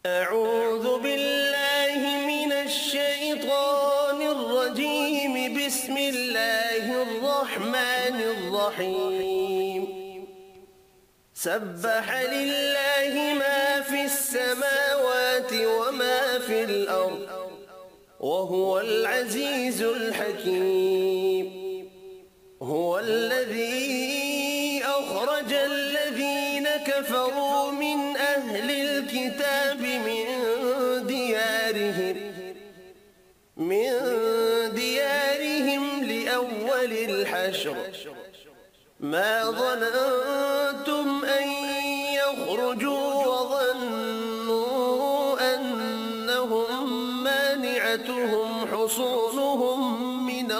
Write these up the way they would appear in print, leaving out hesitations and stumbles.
أعوذ بالله من الشيطان الرجيم. بسم الله الرحمن الرحيم. سبح لله ما في السماوات وما في الأرض وهو العزيز الحكيم. هو الذي أخرج الذين كفروا من أهل الكتاب من ديارهم لأول الحشر ما ظننتم أن يخرجوا وظنوا أنهم مانعتهم حصونهم من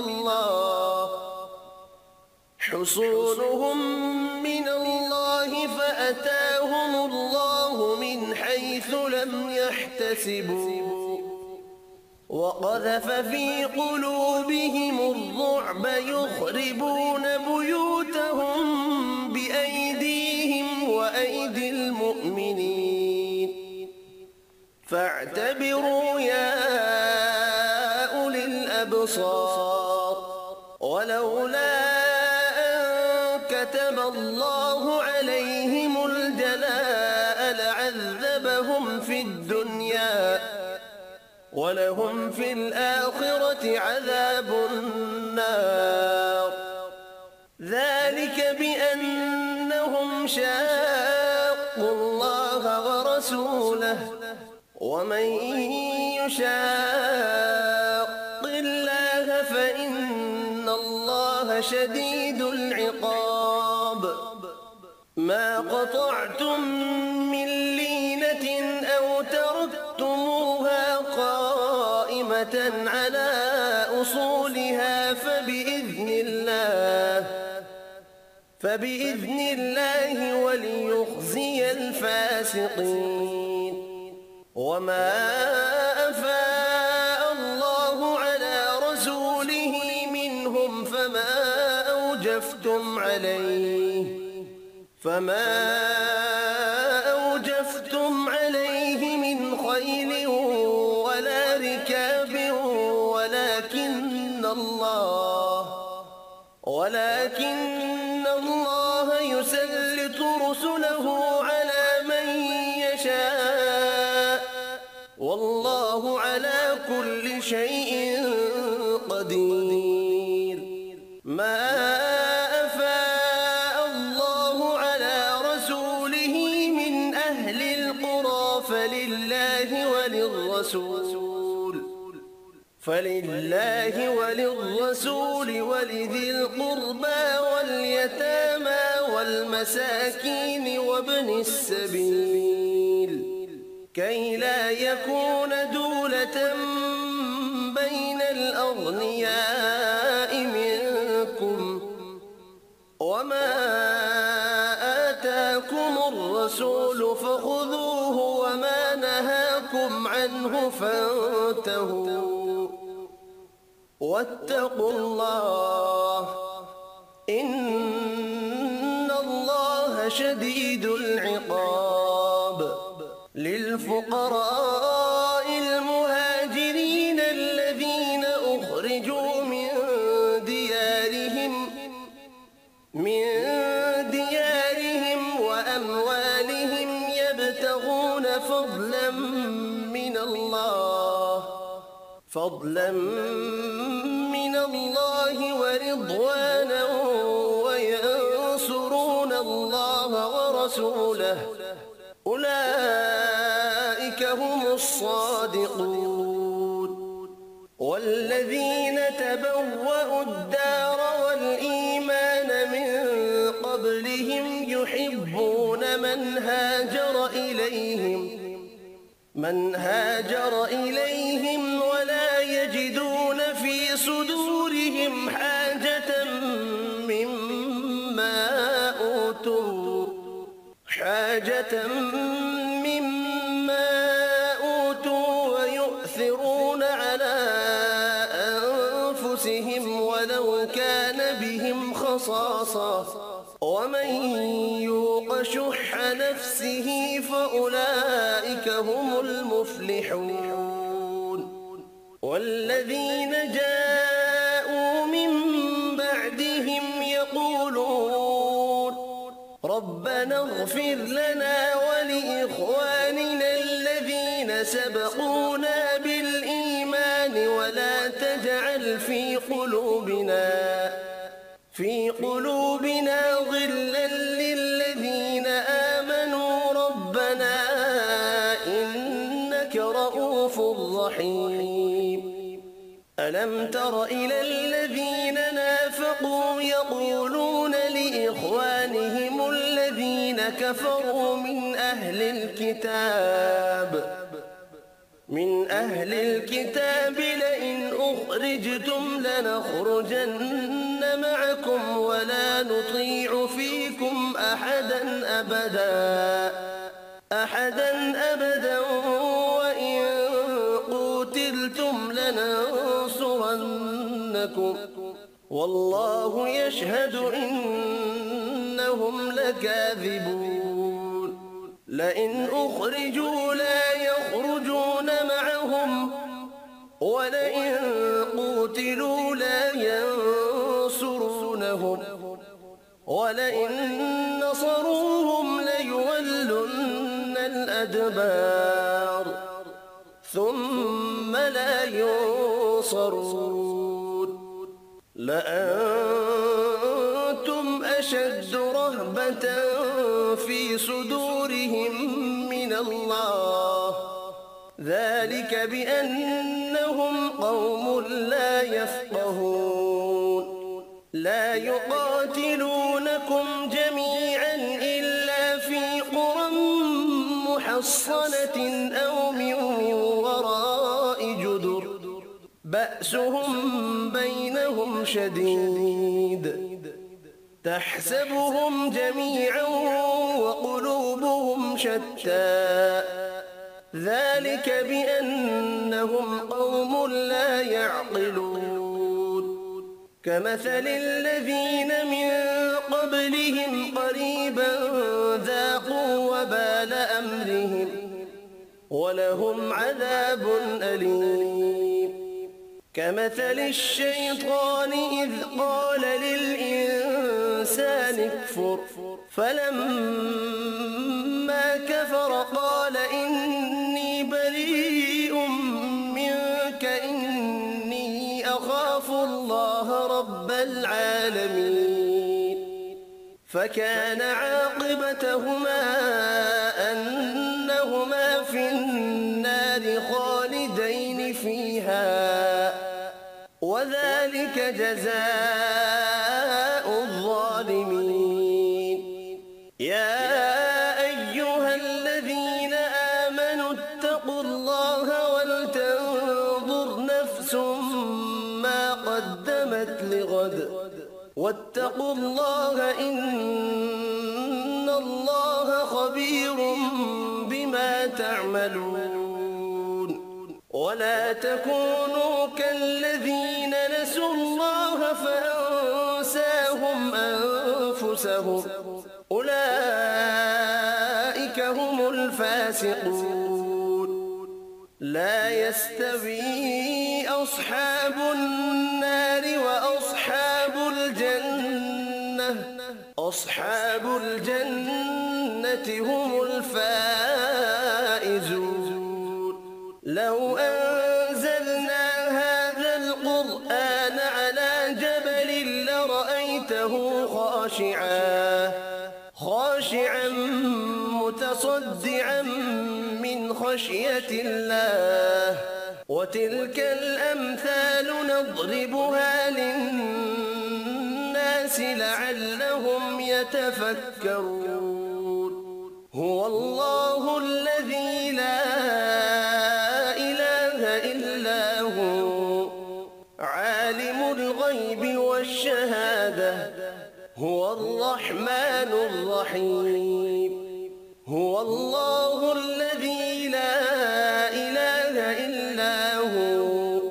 الله فأتاهم الله من حيث لم يحتسبوا وقذف في قلوبهم الرعب يخربون بيوتهم بأيديهم وأيدي المؤمنين فاعتبروا يا أولي الأبصار. ولولا كتب الله عليهم الجلاء لعذبهم في الدنيا ولهم في الآخرة عذاب النار. ذلك بأنهم شاقوا الله ورسوله ومن يشاق الله فإن الله شديد العقاب. ما قطعتم من لينة أو تركتموها قائمة على أصولها فبإذن الله وليخزي الفاسقين. وما أفاء الله على رسوله منهم فما أوجفتم عليه من خيل ولا ركاب ولكن الله يسلط رسله على من يشاء والله على كل شيء قدير. ما أفاء الله على رسوله من أهل القرى فلله وللرسول ولذي القربى واليتامى والمساكين وابن السبيل كي لا يكون دولة بين الأغنياء منكم. وما آتاكم الرسول فخذوه وما نهاكم عنه فانتهوا واتقوا الله إن الله شديد العقاب. للفقراء المهاجرين الذين أخرجوا من ديارهم وأموالهم يبتغون فضلا من الله ورضوانا وينصرون الله ورسوله أولئك هم الصادقون. والذين تبوأوا الدار والإيمان من قبلهم يحبون من هاجر إليهم ولا يجدون في صدورهم حاجة مما أوتوا ويؤثرون على أنفسهم ولو كان بهم خصاصة ومن يوق شح نفسه فأولئك أولئك هم المفلحون. والذين جاءوا من بعدهم يقولون ربنا اغفر لنا ولإخواننا الذين سبقونا بالإيمان ولا تجعل في قلوبنا غلا للذين آمنوا ربنا إنك رؤوف رحيم. ألم تر إلى الذين نافقوا يقولون لإخوانهم الذين كفروا من أهل الكتاب لئن أخرجتم لنخرجن معكم ولا نطيع فيكم أحدا أبدا وإن قوتلتم لننصرنكم والله يشهد إنهم لكاذبون. لئن أخرجوا لا يخرجون معهم ولئن قوتلوا لا ينصرونهم ولئن نصروهم ليولن الأدبار ثم لا ينصرون. لأنتم أشد رهبة في صدورهم من الله ذلك بأنهم قوم لا يفقهون. لا يقاتلونكم جميعا إلا في قرى محصنة أو من وراء جدر بأسهم بينهم شديد تحسبهم جميعا وقلوبهم شتى ذلك بأنهم قوم لا يعقلون. كمثل الذين من قبلهم قريبا ذاقوا وبال أمرهم ولهم عذاب أليم. كمثل الشيطان إذ قال للإنسان اكفر فلما كفر قال إني بريء منك إني أخاف الله رب العالمين. فكان عاقبتهما أنهما في النار خالدين فيها وذلك جزاء الظالمين. يا أيها الذين آمنوا اتقوا الله ولتنظر نفس ما قدمت لغد واتقوا الله إن الله خبير بما تعملون. ولا تكونوا كالذين نسوا الله فأنساهم أنفسهم أولئك هم الفاسقون. لا يستوي أصحاب النار وأصحاب الجنة أصحاب الجنة هم الفائزون. لو أنزلنا هذا القرآن على جبل لرأيته خاشعا متصدعا من خشية الله. وتلك الأمثال نضربها للناس لعلهم يتفكرون. هو الله الذي لا إله إلا هو عالم الغيب والشهادة هو الرحمن الرحيم. هو الله الذي لا إله إلا هو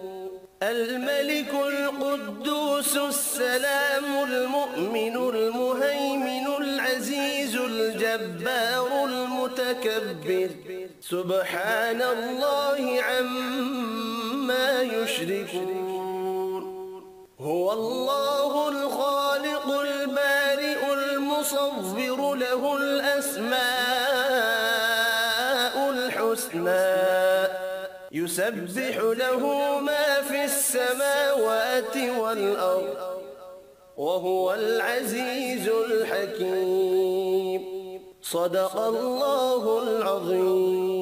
الملك القدوس السلام المؤمن المهيمن العزيز الجبار المتكبر سبحان الله عما يشركون هو الله الخالق البارئ المصور له الأسماء الحسنى يسبح له ما في السماوات والأرض وهو العزيز الحكيم صدق الله العظيم.